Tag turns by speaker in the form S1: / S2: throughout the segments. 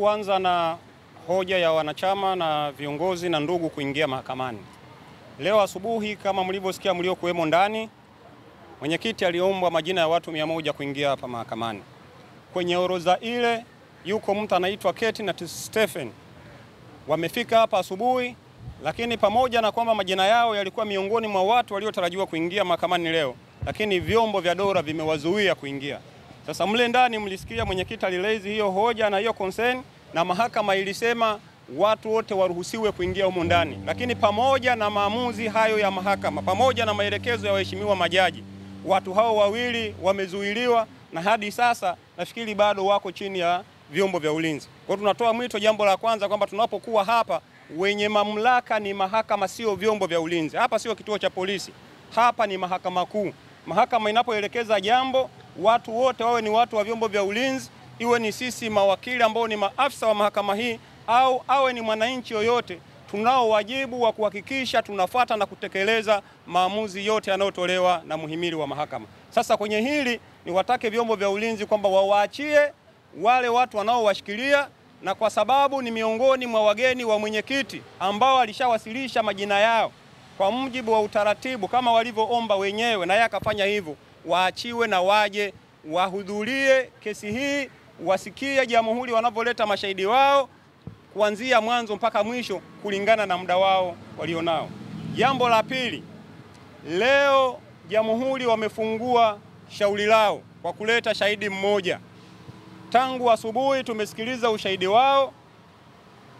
S1: kuanza na hoja ya wanachama na viongozi na ndugu kuingia mahakamani. Leo asubuhi kama mlivyosikia mliokuwemo ndani, mwenyekiti aliombwa majina ya watu 100 kuingia hapa mahakamani. Kwenye orodha ile yuko mtu anaitwa Keti na Stephen. Wamefika hapa asubuhi, lakini pamoja na kwamba majina yao yalikuwa miongoni mwa watu waliotarajiwa kuingia mahakamani leo, lakini vyombo vya dola vimewazuia kuingia. Sasa mle ndani mlisikia mwenyekiti aliraise hiyo hoja na hiyo concern, na mahakama ilisema watu wote waruhusiwe kuingia humo ndani. Lakini pamoja na maamuzi hayo ya mahakama, pamoja na maelekezo ya waheshimiwa majaji, watu hao wawili wamezuiliwa na hadi sasa nafikiri bado wako chini ya vyombo vya ulinzi. Kwa tunatoa mwito, jambo la kwanza, kwamba tunapokuwa hapa, wenye mamlaka ni mahakama, sio vyombo vya ulinzi. Hapa sio kituo cha polisi, hapa ni mahakama kuu. Mahakama inapoelekeza jambo, watu wote wawe ni watu wa vyombo vya ulinzi, iwe ni sisi mawakili ambao ni maafisa wa mahakama hii, au awe ni mwananchi yoyote, tunao wajibu wa kuhakikisha tunafuata na kutekeleza maamuzi yote yanayotolewa na muhimili wa mahakama. Sasa kwenye hili ni watake vyombo vya ulinzi kwamba wawaachie wale watu wanaowashikilia, na kwa sababu ni miongoni mwa wageni wa mwenyekiti ambao alishawasilisha majina yao kwa mujibu wa utaratibu kama walivyoomba wenyewe, na yeye akafanya hivyo, waachiwe na waje wahudhurie kesi hii, wasikie jamhuri wanavyoleta mashahidi wao kuanzia mwanzo mpaka mwisho kulingana na muda wao walionao. Jambo la pili, leo jamhuri wamefungua shauri lao kwa kuleta shahidi mmoja. Tangu asubuhi tumesikiliza ushahidi wao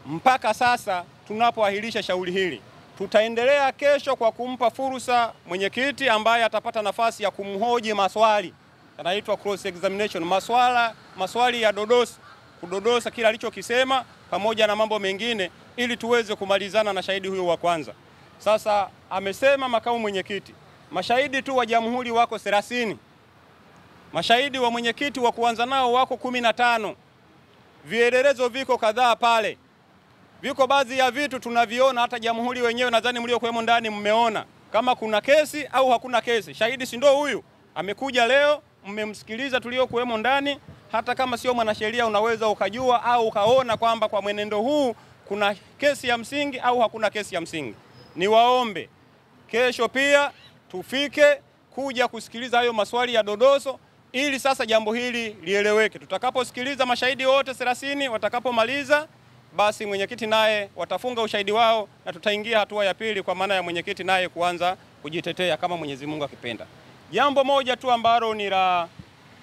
S1: mpaka sasa tunapoahirisha shauri hili. Tutaendelea kesho kwa kumpa fursa mwenyekiti ambaye atapata nafasi ya kumhoji maswali yanaitwa cross examination, maswali ya kudodosa kila alichokisema pamoja na mambo mengine, ili tuweze kumalizana na shahidi huyo wa kwanza. Sasa amesema makamu mwenyekiti, mashahidi tu wa jamhuri wako 30. Mashahidi wa mwenyekiti wa kuanza nao wako 15. Vielelezo viko kadhaa pale. Viko baadhi ya vitu tunaviona, hata jamhuri wenyewe nadhani mliokuwemo ndani mmeona kama kuna kesi au hakuna kesi. Shahidi si ndio huyu? Amekuja leo, mmemsikiliza tuliokuwemo ndani. Hata kama sio mwanasheria unaweza ukajua au ukaona kwamba kwa mwenendo huu kuna kesi ya msingi au hakuna kesi ya msingi. Niwaombe kesho pia tufike kuja kusikiliza hayo maswali ya dodoso, ili sasa jambo hili lieleweke. Tutakaposikiliza mashahidi wote 30 watakapomaliza, basi mwenyekiti naye watafunga ushahidi wao na tutaingia hatua ya pili, kwa maana ya mwenyekiti naye kuanza kujitetea kama Mwenyezi Mungu akipenda. Jambo moja tu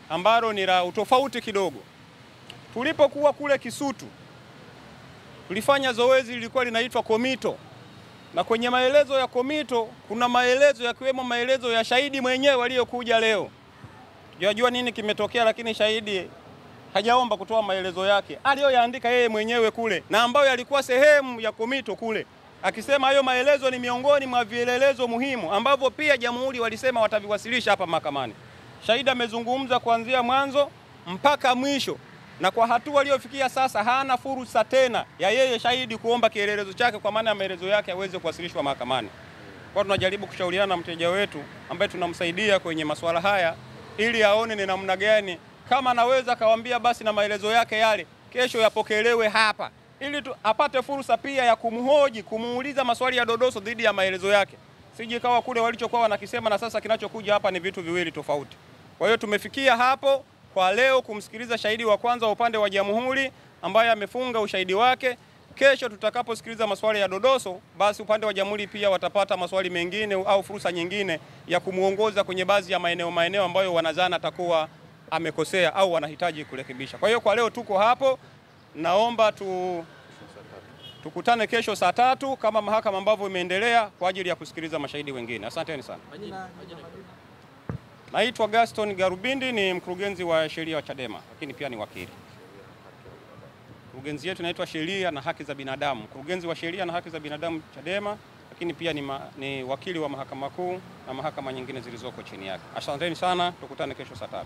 S1: ambalo ni la utofauti kidogo. Tulipokuwa kule Kisutu tulifanya zoezi lilikuwa linaitwa komito, na kwenye maelezo ya komito kuna maelezo yakiwemo maelezo ya shahidi mwenyewe aliyokuja leo. Tunajua nini kimetokea, lakini shahidi hajaomba kutoa maelezo yake aliyoyaandika yeye mwenyewe kule, na ambayo yalikuwa sehemu ya komito kule, akisema hayo maelezo ni miongoni mwa vielelezo muhimu ambavyo pia jamhuri walisema wataviwasilisha hapa mahakamani. Shahidi amezungumza kuanzia mwanzo mpaka mwisho, na kwa hatua aliyofikia sasa hana fursa tena ya yeye shahidi kuomba kielelezo chake, kwa maana ya maelezo yake yaweze kuwasilishwa mahakamani. Kwa tunajaribu kushauriana na mteja wetu ambaye tunamsaidia kwenye masuala haya, ili aone ni namna gani kama anaweza kawaambia basi na maelezo yake yale kesho yapokelewe hapa, ili apate fursa pia ya kumhoji, kumuuliza maswali ya dodoso dhidi ya maelezo yake. Sije kawa kule walichokuwa wanakisema na sasa kinachokuja hapa ni vitu viwili tofauti. Kwa hiyo tumefikia hapo kwa leo kumsikiliza shahidi wa kwanza wa upande wa jamhuri ambaye amefunga ushahidi wake. Kesho tutakaposikiliza maswali ya dodoso, basi upande wa jamhuri pia watapata maswali mengine au fursa nyingine ya kumuongoza kwenye baadhi ya maeneo ambayo wanazana atakuwa amekosea au wanahitaji kurekebisha. Kwa hiyo kwa leo tuko hapo, naomba tukutane kesho saa 3 kama mahakama ambavyo imeendelea kwa ajili ya kusikiliza mashahidi wengine. Asanteni sana. Naitwa Gaston Garubindi, ni mkurugenzi wa sheria wa Chadema, lakini pia ni wakili. Mkurugenzi yetu inaitwa Sheria na Haki za Binadamu, mkurugenzi wa Sheria na Haki za Binadamu Chadema, lakini pia ni wakili wa Mahakama Kuu na mahakama nyingine zilizoko chini yake. Asanteni sana, tukutane kesho saa 3.